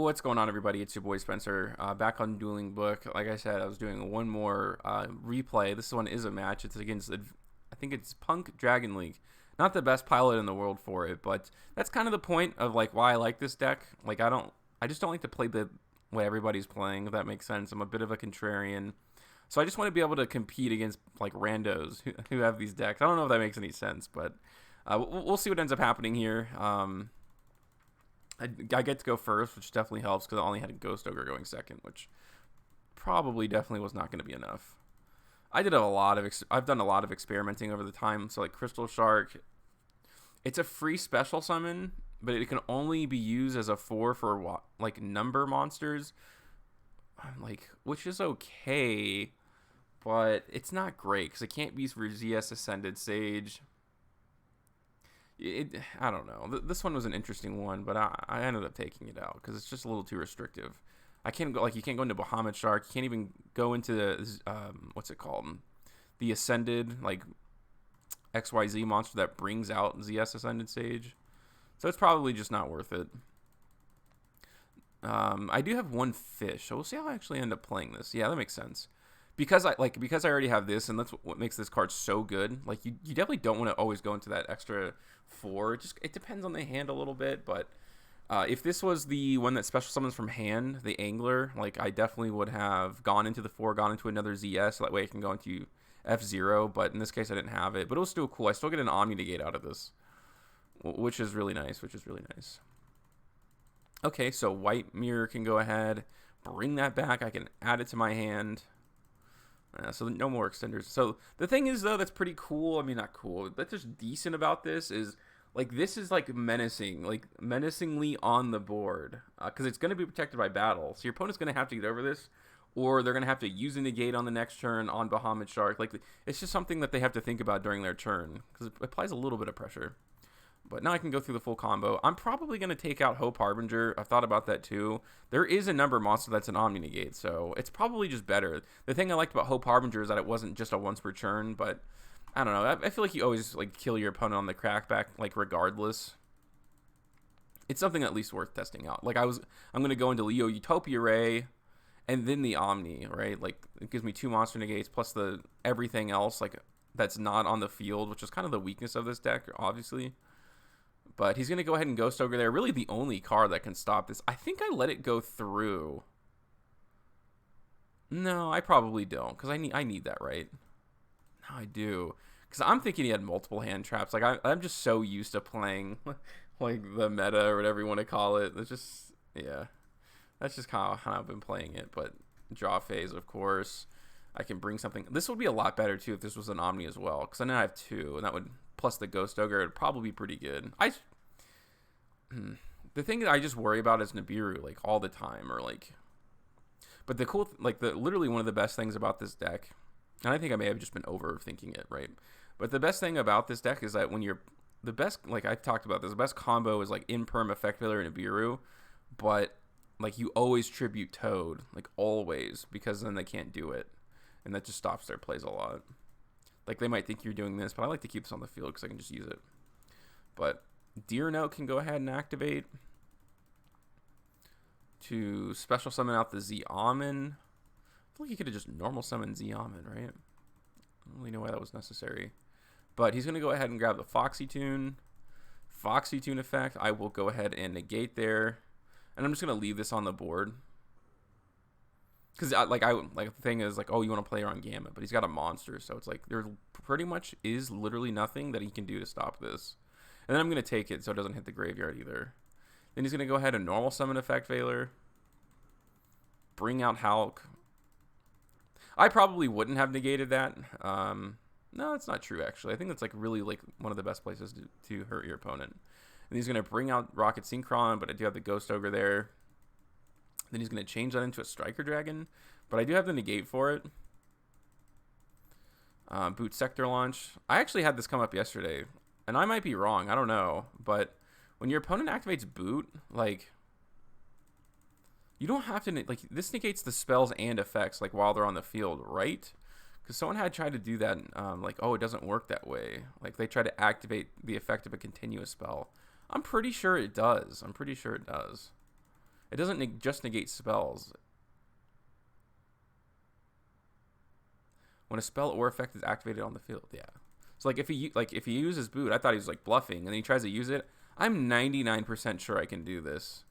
What's going on, everybody? It's your boy Spencer, back on Dueling Book. Like I said, I was doing one more replay. This one is a match. It's against, I think it's Punk Dragon League. Not the best pilot in the world for it, but that's kind of the point of like why I like this deck. Like I just don't like to play the way everybody's playing. If that makes sense. I'm a bit of a contrarian, so I just want to be able to compete against like randos who have these decks. I don't know if that makes any sense, but we'll see what ends up happening here. I get to go first, which definitely helps because I only had a Ghost Ogre going second, which probably definitely was not going to be enough. I've done a lot of experimenting over the time. So like Crystal Shark, it's a free special summon, but it can only be used as a 4 for like number monsters, like, which is okay, but it's not great because it can't be for ZS Ascended Sage. I don't know. This one was an interesting one, but I ended up taking it out because it's just a little too restrictive. I can't go, like, you can't go into Bahamut Shark. You can't even go into the what's it called? The Ascended, like, XYZ monster that brings out ZS Ascended Sage. So it's probably just not worth it. I do have one fish, so we'll see how I actually end up playing this. Yeah, that makes sense. Because I already have this, and that's what makes this card so good. Like, you definitely don't want to always go into that extra 4. It depends on the hand a little bit, but if this was the one that special summons from hand, the Angler, like, I definitely would have gone into the 4, gone into another ZS, so that way I can go into F0, but in this case I didn't have it. But it was still cool. I still get an Omni Negate out of this, which is really nice, Okay, so White Mirror can go ahead, bring that back. I can add it to my hand. So no more extenders. So the thing is, though, that's pretty cool. I mean, not cool. That's just decent about this is, like, this is, like, menacing. Like, menacingly on the board. Because it's going to be protected by battle. So your opponent's going to have to get over this. Or they're going to have to use a negate on the next turn on Bahamut Shark. Like, it's just something that they have to think about during their turn. Because it applies a little bit of pressure. But now I can go through the full combo. I'm probably going to take out Hope Harbinger. I've thought about that too. There is a number monster that's an Omni Negate, so it's probably just better. The thing I liked about Hope Harbinger is that it wasn't just a once per turn, but I don't know. I feel like you always like kill your opponent on the crackback, like regardless. It's something at least worth testing out. Like I'm going to go into Leo Utopia Ray and then the Omni, right? Like it gives me 2 monster negates plus the everything else like that's not on the field, which is kind of the weakness of this deck, obviously. But he's going to go ahead and Ghost Ogre there. Really the only card that can stop this. I think I let it go through. No, I probably don't. Because I need that, right? No, I do. Because I'm thinking he had multiple hand traps. Like, I'm just so used to playing, like, the meta or whatever you want to call it. It's just, yeah. That's just kind of how I've been playing it. But draw phase, of course. I can bring something. This would be a lot better, too, if this was an Omni as well. Because then I have 2, and that would... Plus the Ghost Ogre, it'd probably be pretty good. The thing that I just worry about is Nibiru, like, all the time, or, like... But the cool... literally one of the best things about this deck, and I think I may have just been overthinking it, right? But the best thing about this deck is that when you're... The best... Like, I've talked about this. The best combo is, like, Imperm, Effect Failure, and Nibiru. But, like, you always tribute Toad. Like, always. Because then they can't do it. And that just stops their plays a lot. Like, they might think you're doing this, but I like to keep this on the field because I can just use it. But Deer Note can go ahead and activate to special summon out the Z Almond. I feel like he could have just normal summoned Z Almond, right? I don't really know why that was necessary. But he's going to go ahead and grab the Foxy Tune. Foxy Tune effect. I will go ahead and negate there. And I'm just going to leave this on the board. Because the thing is like, oh, you want to play her on Gamma, but he's got a monster, so it's like there pretty much is literally nothing that he can do to stop this. And then I'm gonna take it so it doesn't hit the graveyard either. Then he's gonna go ahead and normal summon Effect Failure, bring out Hulk. I probably wouldn't have negated that. No, it's not true actually. I think that's like really like one of the best places to hurt your opponent. And he's gonna bring out Rocket Synchron, but I do have the Ghost Ogre there. Then he's going to change that into a Striker Dragon. But I do have the negate for it. Boot Sector Launch. I actually had this come up yesterday. And I might be wrong. I don't know. But when your opponent activates Boot, like... You don't have to... Like, this negates the spells and effects, like, while they're on the field, right? Because someone had tried to do that, like, oh, it doesn't work that way. Like, they try to activate the effect of a continuous spell. I'm pretty sure it does. It doesn't just negate spells. When a spell or effect is activated on the field, yeah. So like if he uses boot, I thought he was like bluffing, and then he tries to use it. I'm 99% sure I can do this.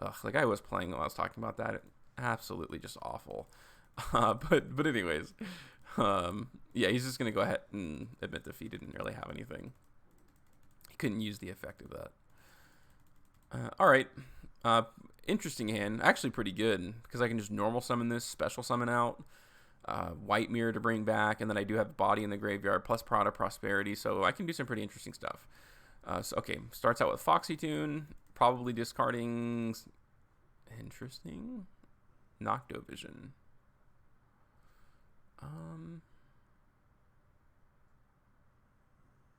Ugh, like I was playing while I was talking about that. Absolutely just awful. But anyways, yeah, he's just gonna go ahead and admit defeat. He didn't really have anything. He couldn't use the effect of that. All right, interesting hand. Actually, pretty good because I can just normal summon this, special summon out, white mirror to bring back, and then I do have body in the graveyard plus Prada Prosperity, so I can do some pretty interesting stuff. So okay, starts out with Foxy Tune, probably discarding. Interesting. Nocto Vision.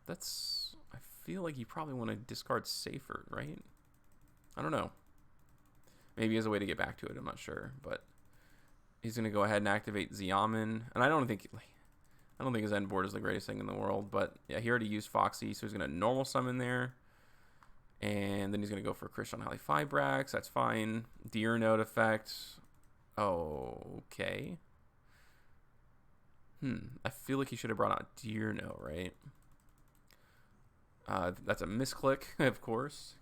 That's. I feel like you probably want to discard Safer, right? I don't know. Maybe as a way to get back to it. I'm not sure, but he's gonna go ahead and activate Xiamen, and I don't think his end board is the greatest thing in the world, but yeah, he already used Foxy, so he's gonna normal summon there, and then he's gonna go for Christian Holly Fibrax. That's fine. Deer Note effect. Okay. I feel like he should have brought out Deer Note, right? That's a misclick, of course.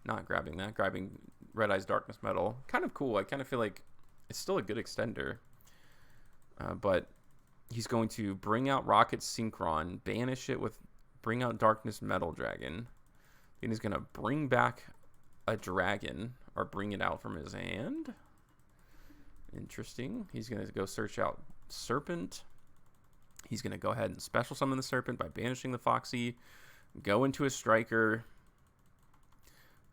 Not grabbing that. Grabbing Red Eyes Darkness Metal. Kind of cool. I kind of feel like it's still a good extender. But he's going to bring out Rocket Synchron, banish it with bring out Darkness Metal Dragon. Then he's going to bring back a dragon or bring it out from his hand. Interesting. He's going to go search out Serpent. He's going to go ahead and special summon the Serpent by banishing the Foxy. Go into a Striker.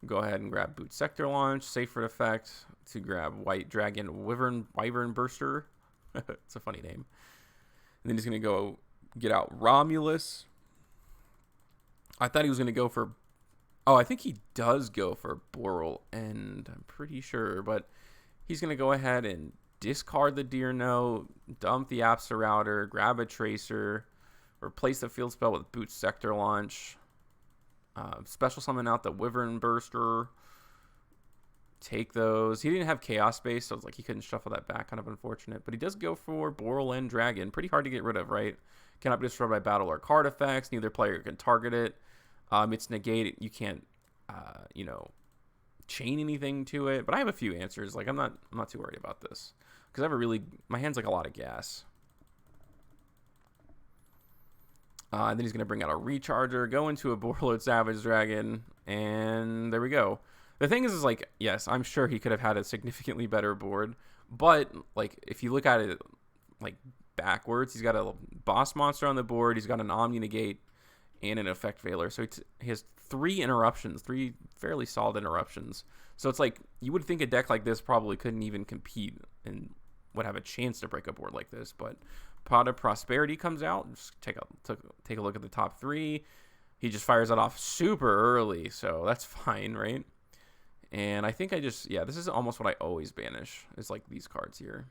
Go ahead and grab Boot Sector Launch. Safer effect to grab White Dragon Wyvern Burster. It's a funny name. And then he's going to go get out Romulus. I thought he was going to go for... Oh, I think he does go for Boral End. I'm pretty sure. But he's going to go ahead and discard the Deer Note, dump the Absolouter, grab a Tracer, replace the field spell with Boot Sector Launch, special summon out the Wyvern Burster, take those. He didn't have Chaos Space, so it's like he couldn't shuffle that back. Kind of unfortunate. But he does go for Boral End Dragon. Pretty hard to get rid of, right? Cannot be destroyed by battle or card effects. Neither player can target it. It's negated. You can't, chain anything to it. But I have a few answers. Like I'm not too worried about this because I have my hand's like a lot of gas. And then he's going to bring out a Recharger, go into a Borreload Savage Dragon, and there we go. The thing is like, yes, I'm sure he could have had a significantly better board, but like if you look at it like backwards, he's got a boss monster on the board, he's got an Omni Negate, and an Effect Veiler. So he has 3 interruptions, 3 fairly solid interruptions. So it's like, you would think a deck like this probably couldn't even compete and would have a chance to break a board like this, but Pot of Prosperity comes out. Just take a look at the top 3. He just fires that off super early, so that's fine, right? And I think this is almost what I always banish, is like these cards here.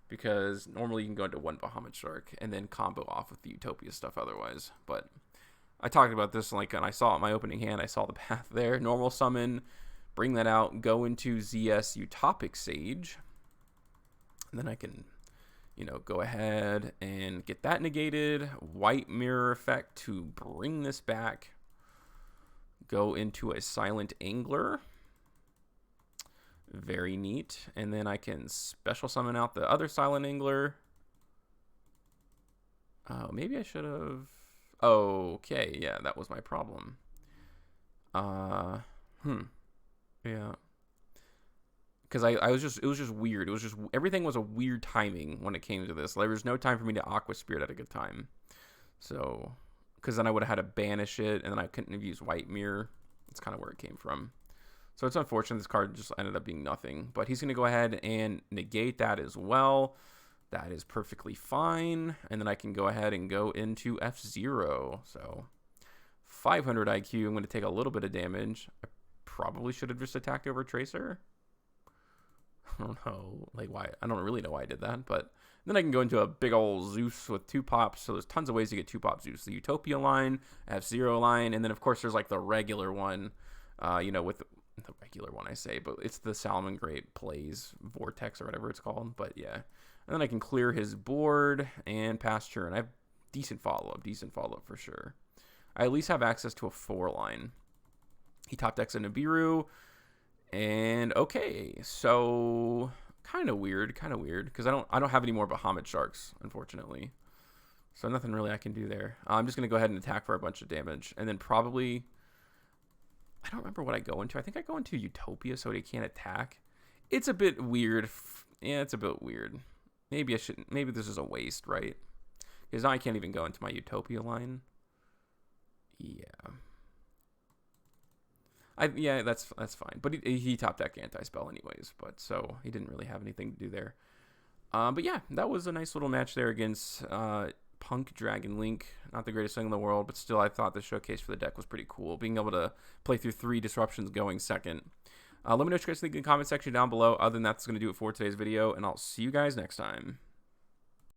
Because normally you can go into 1 Bahamut Shark and then combo off with the Utopia stuff otherwise. But I talked about this and I saw it in my opening hand. I saw the path there. Normal summon, bring that out, go into ZS Utopic Sage. And then I can... go ahead and get that negated. White Mirror effect to bring this back. Go into a Silent Angler. Very neat. And then I can special summon out the other Silent Angler. Oh, maybe I should have... Okay, yeah, that was my problem. Yeah. Because it was just weird. It was just, everything was a weird timing when it came to this. There was no time for me to Aqua Spirit at a good time. So, because then I would have had to banish it, and then I couldn't have used White Mirror. That's kind of where it came from. So it's unfortunate this card just ended up being nothing. But he's going to go ahead and negate that as well. That is perfectly fine. And then I can go ahead and go into F-Zero. So, 500 IQ. I'm going to take a little bit of damage. I probably should have just attacked over Tracer. I don't know, why. I don't really know why I did that, but then I can go into a big old Zeus with 2 pops. So there's tons of ways to get 2-pop Zeus. The Utopia line, F-Zero line, and then of course there's like the regular one, with the regular one I say, but it's the Salamangreat Plays Vortex or whatever it's called. But yeah, and then I can clear his board and pass turn. I have decent follow-up for sure. I at least have access to a 4-line. He top decks a Nibiru, and okay, so kind of weird, because I don't have any more Bahamut Sharks, unfortunately. So nothing really I can do there. I'm just gonna go ahead and attack for a bunch of damage, and then probably I don't remember what I go into. I think I go into Utopia so he can't attack. It's a bit weird. Yeah, it's a bit weird. Maybe I shouldn't. Maybe this is a waste, right? Because now I can't even go into my Utopia line. Yeah. Yeah, that's fine. But he top deck anti-spell anyways. But so he didn't really have anything to do there. But yeah, that was a nice little match there against Punk Dragon Link. Not the greatest thing in the world, but still I thought the showcase for the deck was pretty cool. Being able to play through 3 disruptions going second. Let me know what you guys think in the comment section down below. Other than that, that's going to do it for today's video, and I'll see you guys next time.